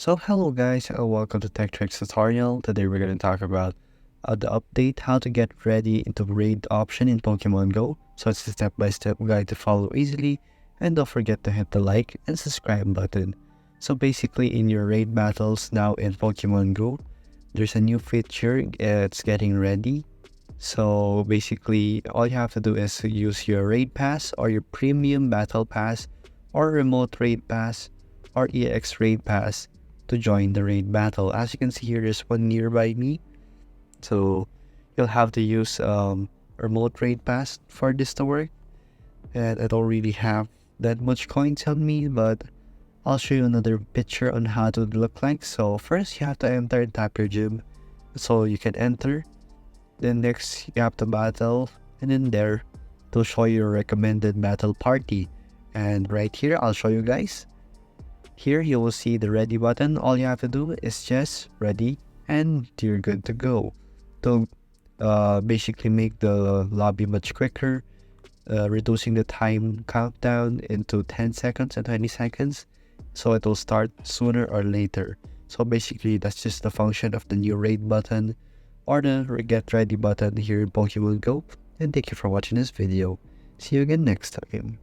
So hello guys, welcome to Tech Tricks tutorial. Today we're going to talk about the update, how to get ready into raid option in Pokemon Go. So it's a step-by-step guide to follow easily, and don't forget to hit the like and subscribe button. So basically in your raid battles now in Pokemon Go, there's a new feature, it's getting ready. So basically all you have to do is use your raid pass or your premium battle pass or remote raid pass or EX raid pass to join the raid battle. As you can see here, there's one nearby me. So you'll have to use remote raid pass for this to work. And I don't really have that much coins on me, but I'll show you another picture on how to look like. So first you have to enter and tap your gym. So you can enter. Then next you have to battle, and in there to show your recommended battle party. And right here I'll show you guys. Here you will see the ready button. All you have to do is just ready and you're good to go. To basically make the lobby much quicker, reducing the time countdown into 10 seconds and 20 seconds. So it will start sooner or later. So basically that's just the function of the new raid button or the get ready button here in Pokemon Go. And thank you for watching this video. See you again next time.